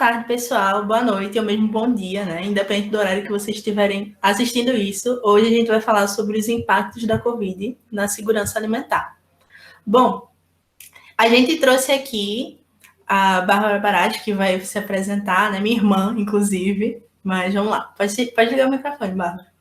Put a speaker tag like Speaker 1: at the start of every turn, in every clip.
Speaker 1: tarde, pessoal. Boa noite, ou mesmo bom dia, né? Independente do horário que vocês estiverem assistindo isso, hoje a gente vai falar sobre os impactos da Covid na segurança alimentar. Bom, a gente trouxe aqui a Bárbara Barati, que vai se apresentar, né? Minha irmã, inclusive. Mas vamos lá. Pode ligar o microfone, Bárbara.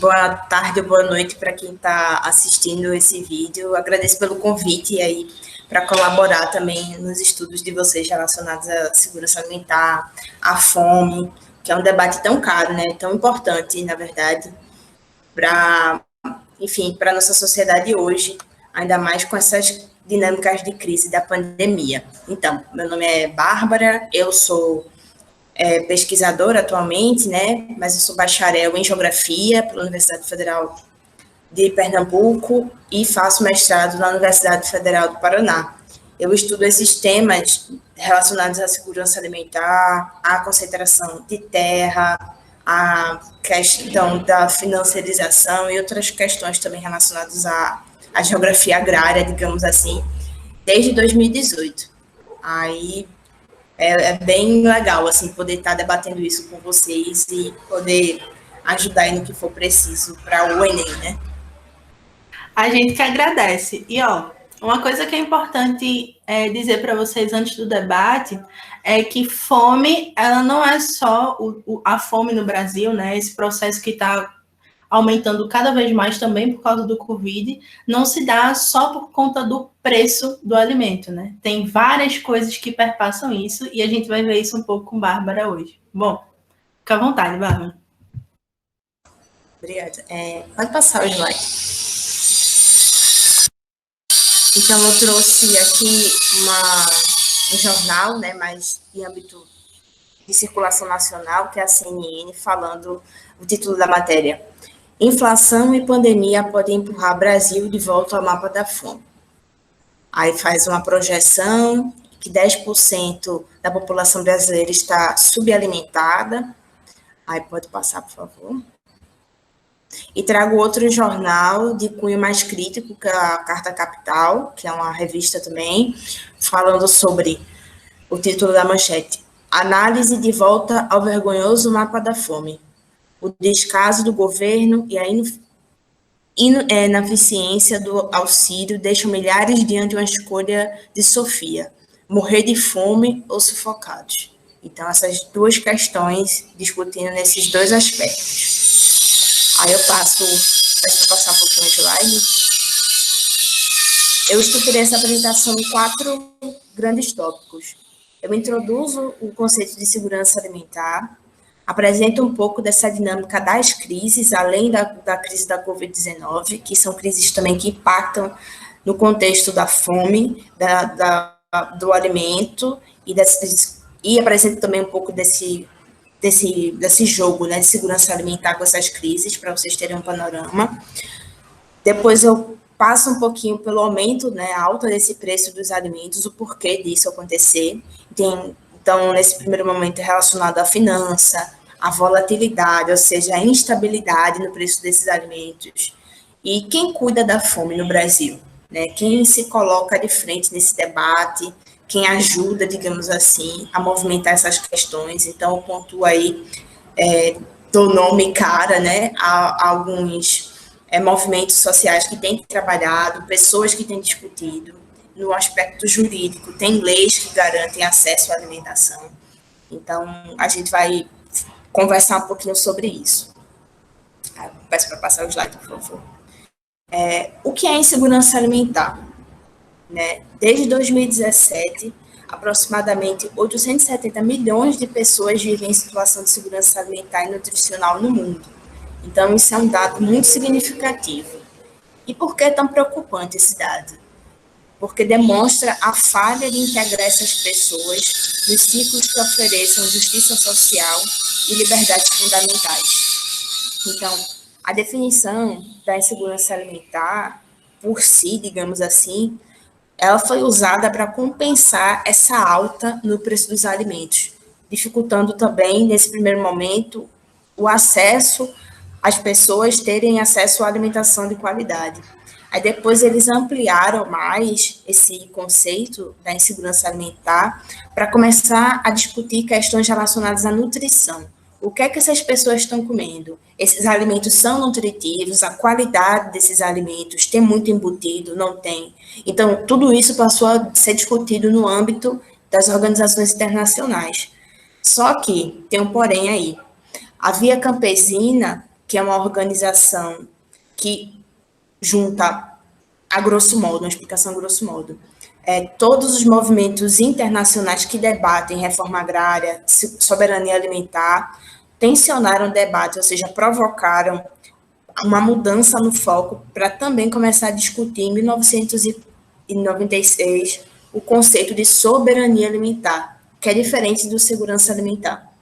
Speaker 2: Boa tarde ou boa noite para quem está assistindo esse vídeo. Agradeço pelo convite aí para colaborar também nos estudos de vocês relacionados à segurança alimentar, à fome, que é um debate tão caro, né? Tão importante, na verdade, para, enfim, para a nossa sociedade hoje, ainda mais com essas dinâmicas de crise da pandemia. Então, meu nome é Bárbara, eu sou pesquisadora atualmente, né? Mas eu sou bacharel em Geografia pela Universidade Federal de Pernambuco e faço mestrado na Universidade Federal do Paraná. Eu estudo esses temas relacionados à segurança alimentar, à concentração de terra, à questão da financiarização e outras questões também relacionadas à geografia agrária, digamos assim, desde 2018. Aí é bem legal, assim, poder estar debatendo isso com vocês e poder ajudar aí no que for preciso para o Enem, né?
Speaker 1: A gente que agradece. E, ó, uma coisa que é importante dizer para vocês antes do debate é que fome, ela não é só a fome no Brasil, né? Esse processo que está aumentando cada vez mais também por causa do Covid, não se dá só por conta do preço do alimento, né? Tem várias coisas que perpassam isso e a gente vai ver isso um pouco com Bárbara hoje. Bom, fica à vontade, Bárbara.
Speaker 2: Obrigada. Pode passar o slide. Então, eu trouxe aqui um jornal, né, mais em âmbito de circulação nacional, que é a CNN, falando o título da matéria: Inflação e pandemia podem empurrar Brasil de volta ao mapa da fome. Aí faz uma projeção que 10% da população brasileira está subalimentada. Aí pode passar, por favor. E trago outro jornal de cunho mais crítico, que é a Carta Capital, que é uma revista também, falando sobre o título da manchete: Análise de volta ao vergonhoso mapa da fome. O descaso do governo e a ineficiência do auxílio deixam milhares diante de uma escolha de Sofia: morrer de fome ou sufocados. Então, essas duas questões discutindo nesses dois aspectos. Aí eu passo, para passar um pouquinho de slide. Eu estruturei essa apresentação em 4 grandes tópicos. Eu introduzo o conceito de segurança alimentar, apresento um pouco dessa dinâmica das crises, além da crise da Covid-19, que são crises também que impactam no contexto da fome, do alimento, e apresento também um pouco desse jogo, né, de segurança alimentar com essas crises, para vocês terem um panorama. Depois eu passo um pouquinho pelo aumento, né, alta desse preço dos alimentos, o porquê disso acontecer. Então, nesse primeiro momento, é relacionado à finança, à volatilidade, ou seja, a instabilidade no preço desses alimentos. E quem cuida da fome no Brasil, né? Quem se coloca de frente nesse debate, quem ajuda, digamos assim, a movimentar essas questões. Então, eu pontuo aí, dou nome e cara, né, a alguns movimentos sociais que têm trabalhado, pessoas que têm discutido. No aspecto jurídico, tem leis que garantem acesso à alimentação. Então, a gente vai conversar um pouquinho sobre isso. Peço para passar o slide, por favor. O que é insegurança alimentar? Né? Desde 2017, aproximadamente 870 milhões de pessoas vivem em situação de segurança alimentar e nutricional no mundo. Então, isso é um dado muito significativo. E por que é tão preocupante esse dado? Porque demonstra a falha de integrar essas pessoas nos ciclos que ofereçam justiça social e liberdades fundamentais. Então, a definição da insegurança alimentar, por si, digamos assim, ela foi usada para compensar essa alta no preço dos alimentos, dificultando também, nesse primeiro momento, o acesso, as pessoas terem acesso à alimentação de qualidade. Aí depois eles ampliaram mais esse conceito da insegurança alimentar para começar a discutir questões relacionadas à nutrição. O que é que essas pessoas estão comendo? Esses alimentos são nutritivos? A qualidade desses alimentos tem muito embutido? Não tem? Então, tudo isso passou a ser discutido no âmbito das organizações internacionais. Só que tem um porém aí. A Via Campesina, que é uma organização que junta, a grosso modo, uma explicação a grosso modo, todos os movimentos internacionais que debatem reforma agrária, soberania alimentar, tensionaram o debate, ou seja, provocaram uma mudança no foco para também começar a discutir, em 1996, o conceito de soberania alimentar, que é diferente do segurança alimentar.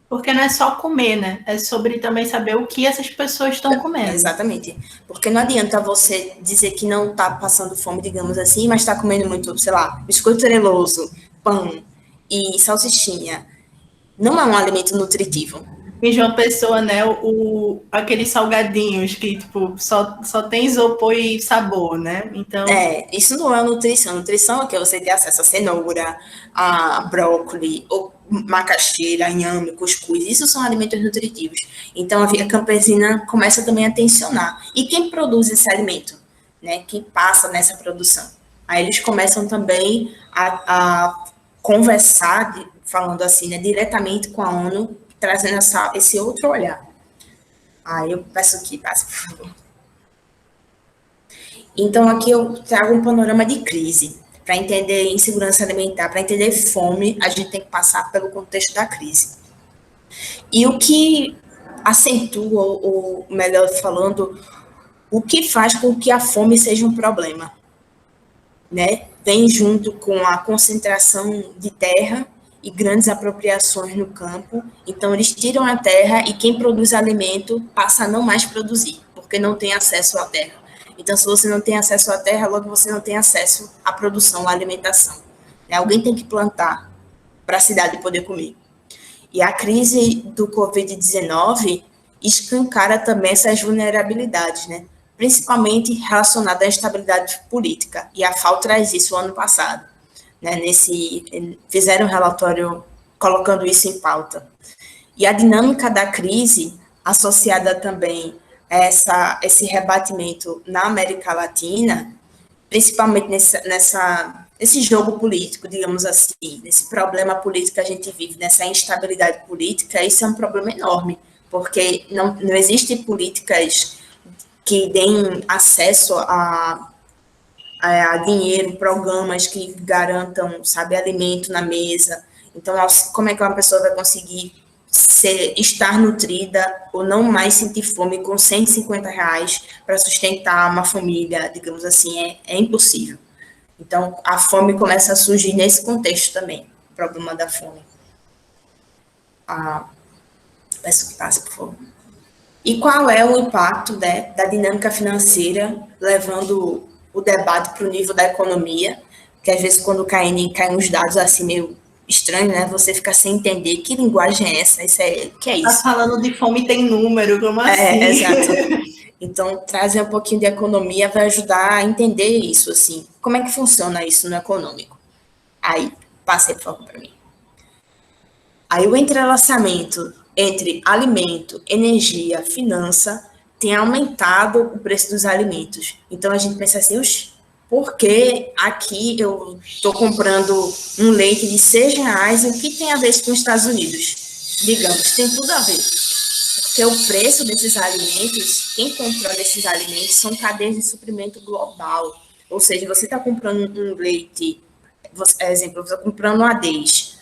Speaker 1: Porque não é só comer, né? É sobre também saber o que essas pessoas estão comendo.
Speaker 2: Exatamente. Porque não adianta você dizer que não está passando fome, digamos assim, mas está comendo muito, sei lá, biscoito treloso, pão e salsichinha. Não é um alimento nutritivo.
Speaker 1: Em João Pessoa, né, aqueles salgadinhos que, tipo, só tem isopor e sabor, né? Então...
Speaker 2: isso não é nutrição. Nutrição é que você tem acesso a cenoura, a brócolis, ou macaxeira, inhame, cuscuz. Isso são alimentos nutritivos. Então, a Via Campesina começa também a tensionar. E quem produz esse alimento? Né? Quem passa nessa produção? Aí eles começam também a conversar, falando assim, né, diretamente com a ONU, trazendo esse outro olhar. Aí eu peço que passe, por favor. Então, aqui eu trago um panorama de crise. Para entender insegurança alimentar, para entender fome, a gente tem que passar pelo contexto da crise. E o que acentua, ou melhor falando, o que faz com que a fome seja um problema, né? Vem junto com a concentração de terra e grandes apropriações no campo. Então, eles tiram a terra e quem produz alimento passa a não mais produzir, porque não tem acesso à terra. Então, se você não tem acesso à terra, logo você não tem acesso à produção, à alimentação. Alguém tem que plantar para a cidade poder comer. E a crise do Covid-19 escancara também essas vulnerabilidades, né? Principalmente relacionada à instabilidade política. E a FAO traz isso ano passado. Né? Fizeram um relatório colocando isso em pauta. E a dinâmica da crise, associada também esse rebatimento na América Latina, principalmente nesse jogo político, digamos assim, nesse problema político que a gente vive, nessa instabilidade política, isso é um problema enorme, porque não existem políticas que deem acesso a dinheiro, programas que garantam, sabe, alimento na mesa. Então, como é que uma pessoa vai conseguir estar nutrida ou não mais sentir fome com R$150 para sustentar uma família, digamos assim, é impossível. Então, a fome começa a surgir nesse contexto também, o problema da fome. Peço que passe, por favor. E qual é o impacto, né, da dinâmica financeira, levando o debate para o nível da economia, que às vezes quando caem uns dados assim meio estranho, né? Você fica sem entender que linguagem é essa, que é isso?
Speaker 1: Tá falando de fome tem número, como assim?
Speaker 2: Exato. Então, trazer um pouquinho de economia vai ajudar a entender isso, assim. Como é que funciona isso no econômico? Aí, passei, por favor, para mim. Aí, o entrelaçamento entre alimento, energia, finança, tem aumentado o preço dos alimentos. Então, a gente pensa assim, porque aqui eu estou comprando um leite de R$6, e o que tem a ver com os Estados Unidos? Digamos, tem tudo a ver. Porque o preço desses alimentos, quem controla esses alimentos são cadeias de suprimento global. Ou seja, você está comprando um leite, exemplo, você está comprando um Adez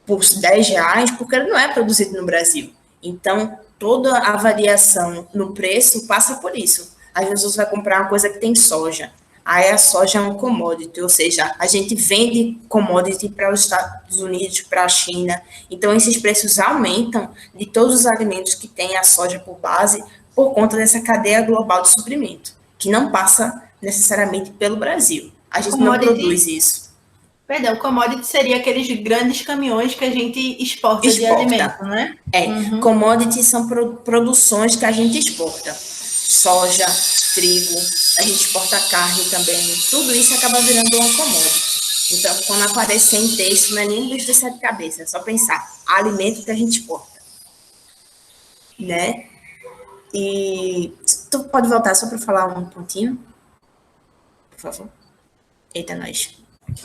Speaker 2: por R$10, porque ele não é produzido no Brasil. Então, toda a variação no preço passa por isso. Às vezes você vai comprar uma coisa que tem soja. Aí a soja é um commodity, ou seja, a gente vende commodity para os Estados Unidos, para a China. Então, esses preços aumentam de todos os alimentos que têm a soja por base por conta dessa cadeia global de suprimento, que não passa necessariamente pelo Brasil. A gente não produz isso.
Speaker 1: Perdão, commodity seria aqueles grandes caminhões que a gente exporta. De alimento, né?
Speaker 2: Commodities são produções que a gente exporta. Soja, trigo, a gente exporta carne também, tudo isso acaba virando uma commodity. Então, quando aparecer em texto, não é nem um bicho de sete cabeças, é só pensar, alimento que a gente exporta, né? E tu pode voltar só para falar um pontinho? Por favor. Eita, nós.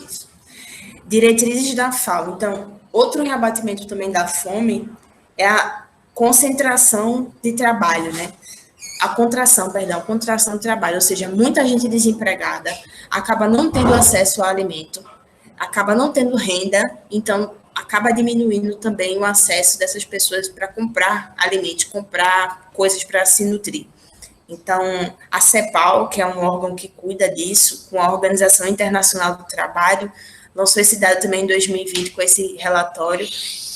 Speaker 2: Isso. Diretrizes da FAO. Então, outro reabatimento também da fome é a concentração de trabalho, né? Contração de trabalho, ou seja, muita gente desempregada acaba não tendo acesso ao alimento, acaba não tendo renda, então acaba diminuindo também o acesso dessas pessoas para comprar alimentos, comprar coisas para se nutrir. Então, a CEPAL, que é um órgão que cuida disso, com a Organização Internacional do Trabalho, lançou esse dado também em 2020 com esse relatório,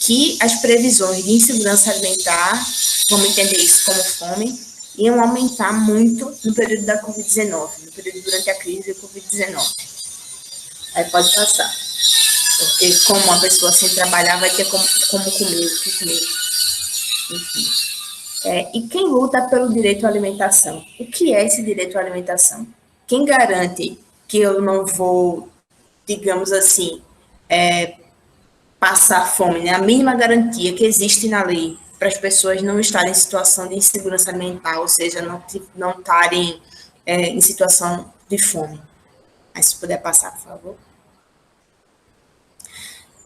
Speaker 2: que as previsões de insegurança alimentar, vamos entender isso como fome, iam aumentar muito no período da Covid-19, no período durante a crise da Covid-19. Aí pode passar. Porque como uma pessoa sem trabalhar vai ter como comer, o que comer. Enfim. E quem luta pelo direito à alimentação? O que é esse direito à alimentação? Quem garante que eu não vou, digamos assim, passar fome, né? A mínima garantia que existe na lei para as pessoas não estarem em situação de insegurança alimentar, ou seja, não estarem em situação de fome. Mas se puder passar, por favor.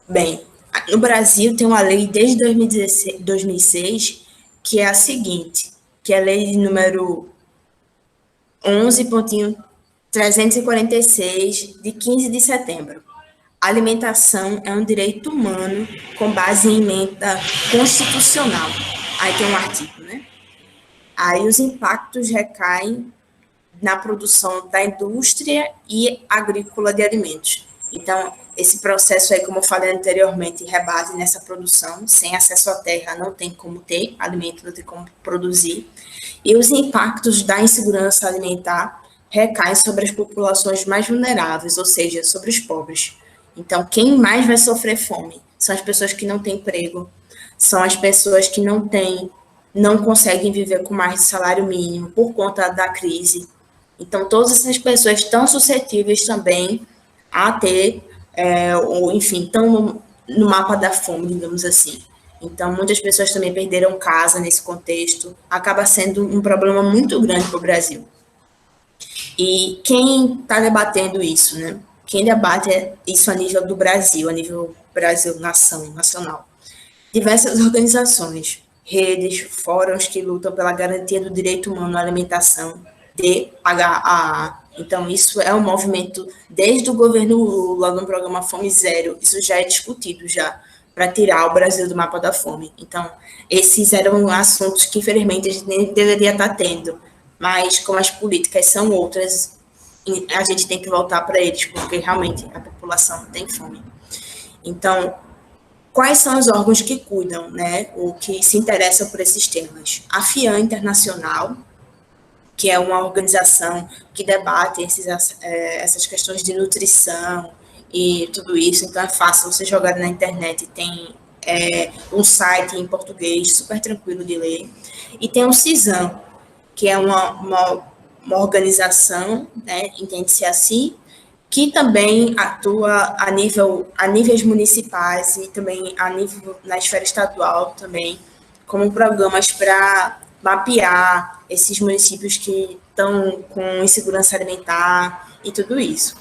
Speaker 2: Bem, no Brasil tem uma lei desde 2006 que é a seguinte, que é a lei número 11.346, de 15 de setembro. A alimentação é um direito humano com base em emenda constitucional. Aí tem um artigo, né? Aí os impactos recaem na produção da indústria e agrícola de alimentos. Então, esse processo aí, como eu falei anteriormente, rebate nessa produção. Sem acesso à terra, não tem como ter alimento, não tem como produzir. E os impactos da insegurança alimentar recaem sobre as populações mais vulneráveis, ou seja, sobre os pobres. Então, quem mais vai sofrer fome são as pessoas que não têm emprego, são as pessoas que não conseguem viver com mais de salário mínimo por conta da crise. Então, todas essas pessoas estão suscetíveis também a ter, ou enfim, estão no mapa da fome, digamos assim. Então, muitas pessoas também perderam casa nesse contexto. Acaba sendo um problema muito grande para o Brasil. E quem está debatendo isso, né? Quem debate isso a nível do Brasil, a nível Brasil, nacional. Diversas organizações, redes, fóruns que lutam pela garantia do direito humano à alimentação, DHAA. Então, isso é um movimento desde o governo Lula, no programa Fome Zero, isso já é discutido já, para tirar o Brasil do mapa da fome. Então, esses eram assuntos que, infelizmente, a gente nem deveria estar tendo, mas como as políticas são outras, a gente tem que voltar para eles, porque realmente a população tem fome. Então, quais são os órgãos que cuidam, né, ou que se interessam por esses temas? A FIAN Internacional, que é uma organização que debate essas questões de nutrição e tudo isso, então é fácil você jogar na internet, tem um site em português super tranquilo de ler, e tem o CISAM, que é uma organização, né, entende-se assim, que também atua a níveis municipais e também na esfera estadual também, como programas para mapear esses municípios que estão com insegurança alimentar e tudo isso.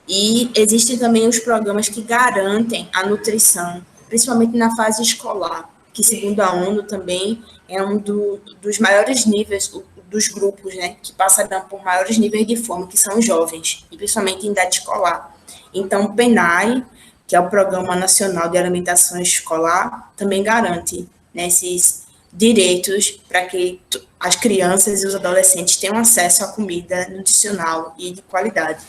Speaker 2: E existem também os programas que garantem a nutrição, principalmente na fase escolar, que, segundo a ONU, também é um dos maiores níveis, dos grupos, né, que passarão por maiores níveis de fome, que são os jovens, e principalmente em idade escolar. Então, o PNAE, que é o Programa Nacional de Alimentação Escolar, também garante, né, esses direitos para que as crianças e os adolescentes tenham acesso à comida nutricional e de qualidade.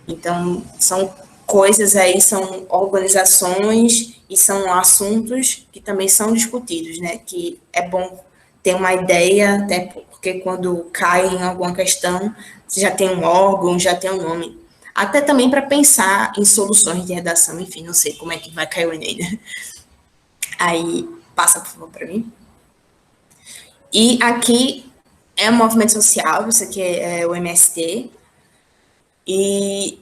Speaker 2: Então, são coisas aí, são organizações e são assuntos que também são discutidos, né? Que é bom ter uma ideia, até porque quando cai em alguma questão, você já tem um órgão, já tem um nome. Até também para pensar em soluções de redação, enfim, não sei como é que vai cair o Enem, né? Aí, passa, por favor, para mim. E aqui é um movimento social, isso aqui é o MST, e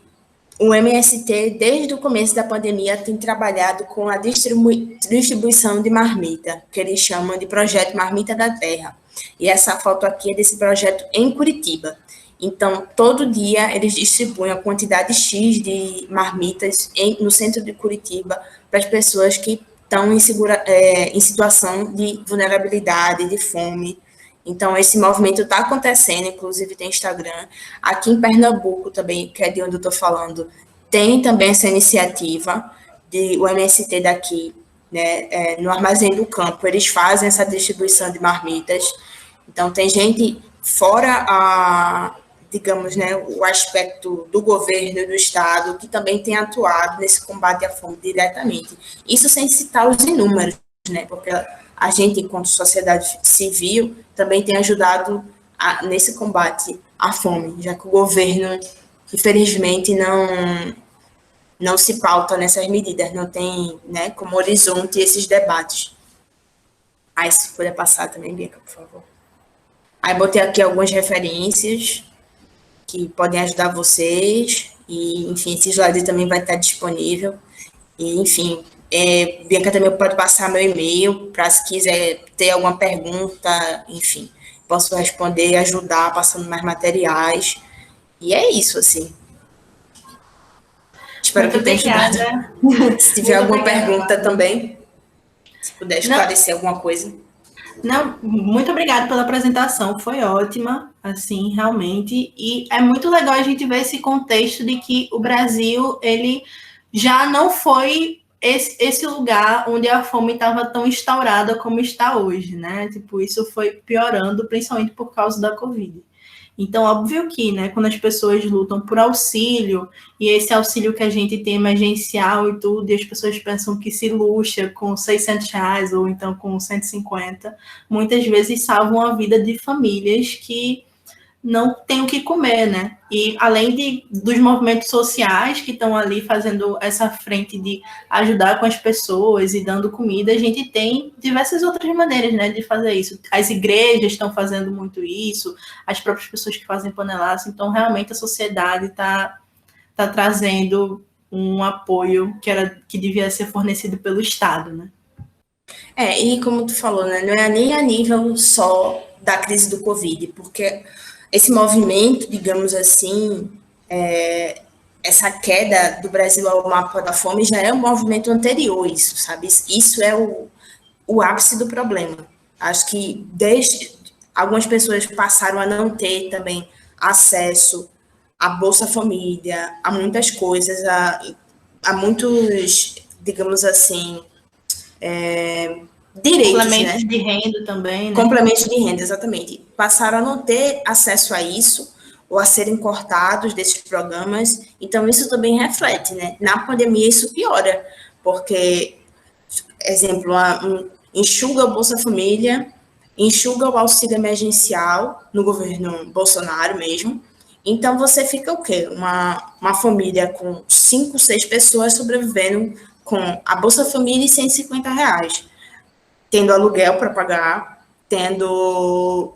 Speaker 2: o MST, desde o começo da pandemia, tem trabalhado com a distribuição de marmita, que eles chamam de Projeto Marmita da Terra. E essa foto aqui é desse projeto em Curitiba. Então, todo dia eles distribuem a quantidade X de marmitas no centro de Curitiba para as pessoas que estão em situação de vulnerabilidade, de fome. Então, esse movimento está acontecendo, inclusive tem Instagram. Aqui em Pernambuco também, que é de onde eu estou falando, tem também essa iniciativa o MST daqui, né, no Armazém do Campo, eles fazem essa distribuição de marmitas. Então, tem gente fora digamos, né, o aspecto do governo e do Estado, que também tem atuado nesse combate à fome diretamente. Isso sem citar os inúmeros, né, porque a gente, enquanto sociedade civil, também tem ajudado nesse combate à fome, já que o governo, infelizmente, não se pauta nessas medidas, não tem, né, como horizonte esses debates. Aí, se puder passar também, Bianca, por favor. Aí, botei aqui algumas referências que podem ajudar vocês, e, enfim, esse slide também vai estar disponível. E, enfim, Bianca também pode passar meu e-mail para se quiser ter alguma pergunta, enfim, posso responder, ajudar, passando mais materiais. E é isso, assim. Espero que tenha ajudado. Se tiver alguma pergunta também, se puder esclarecer alguma coisa.
Speaker 1: Não, muito obrigada pela apresentação, foi ótima, assim, realmente, e é muito legal a gente ver esse contexto de que o Brasil, ele já não foi esse lugar onde a fome estava tão instaurada como está hoje, né? Tipo, isso foi piorando, principalmente por causa da Covid. Então, óbvio que, né, quando as pessoas lutam por auxílio, e esse auxílio que a gente tem emergencial e tudo, e as pessoas pensam que se luxa com R$ 600 ou então com 150, muitas vezes salvam a vida de famílias que não tem o que comer, né? E além dos movimentos sociais que estão ali fazendo essa frente de ajudar com as pessoas e dando comida, a gente tem diversas outras maneiras, né, de fazer isso. As igrejas estão fazendo muito isso, as próprias pessoas que fazem panelaço, então realmente a sociedade está trazendo um apoio que devia ser fornecido pelo Estado, né?
Speaker 2: E como tu falou, né, não é nem a nível só da crise do Covid, porque esse movimento, digamos assim, essa queda do Brasil ao mapa da fome já é um movimento anterior, isso, sabe? Isso é o ápice do problema. Acho que algumas pessoas passaram a não ter também acesso à Bolsa Família, a muitas coisas, a muitos, digamos assim, direitos,
Speaker 1: complementos, né, de renda também, né?
Speaker 2: Complementos de renda, exatamente. Passaram a não ter acesso a isso, ou a serem cortados desses programas, então isso também reflete, né? Na pandemia isso piora, porque, exemplo, enxuga o Bolsa Família, enxuga o auxílio emergencial no governo Bolsonaro mesmo, então você fica o quê? Uma família com 5, 6 pessoas sobrevivendo com a Bolsa Família e R$ 150, tendo aluguel para pagar, tendo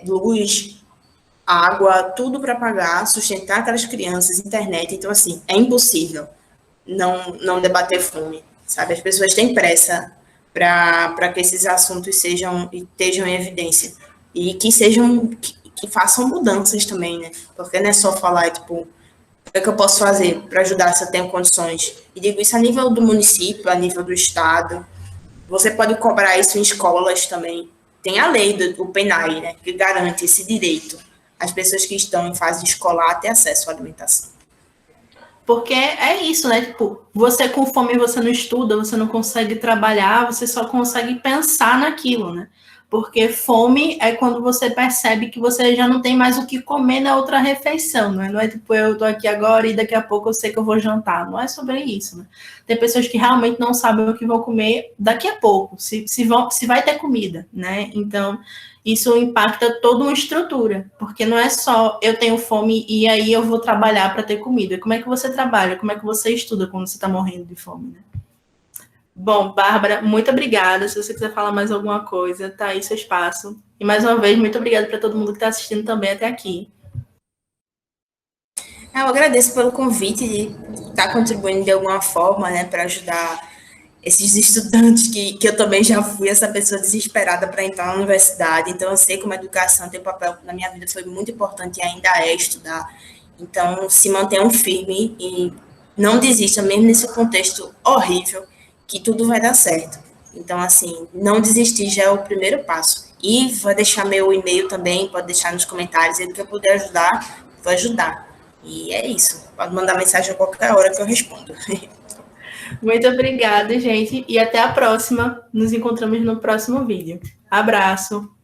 Speaker 2: luz, água, tudo para pagar, sustentar aquelas crianças, internet. Então, assim, é impossível não debater fome, sabe? As pessoas têm pressa para que esses assuntos estejam em evidência e que façam mudanças também, né? Porque não é só falar, tipo, o que é que eu posso fazer para ajudar se eu tenho condições? E digo isso a nível do município, a nível do estado. Você pode cobrar isso em escolas também. Tem a lei do PNAE, né, que garante esse direito às pessoas que estão em fase escolar ter acesso à alimentação.
Speaker 1: Porque é isso, né? Tipo, você com fome, você não estuda, você não consegue trabalhar, você só consegue pensar naquilo, né? Porque fome é quando você percebe que você já não tem mais o que comer na outra refeição, né? Não é tipo, eu tô aqui agora e daqui a pouco eu sei que eu vou jantar. Não é sobre isso, né? Tem pessoas que realmente não sabem o que vão comer daqui a pouco, se vai ter comida, né? Então, isso impacta toda uma estrutura, porque não é só eu tenho fome e aí eu vou trabalhar para ter comida. Como é que você trabalha? Como é que você estuda quando você está morrendo de fome, né? Bom, Bárbara, muito obrigada. Se você quiser falar mais alguma coisa, tá aí seu espaço. E mais uma vez, muito obrigada para todo mundo que está assistindo também até aqui.
Speaker 2: Eu agradeço pelo convite de estar contribuindo de alguma forma, né, para ajudar esses estudantes que eu também já fui essa pessoa desesperada para entrar na universidade. Então, eu sei como a educação tem um papel na minha vida, foi muito importante e ainda é estudar. Então, se mantenham firme e não desistam, mesmo nesse contexto horrível, que tudo vai dar certo. Então, assim, não desistir já é o primeiro passo. E vou deixar meu e-mail também, pode deixar nos comentários, e do que eu puder ajudar, vou ajudar. E é isso. Pode mandar mensagem a qualquer hora que eu respondo.
Speaker 1: Muito obrigada, gente, e até a próxima. Nos encontramos no próximo vídeo. Abraço!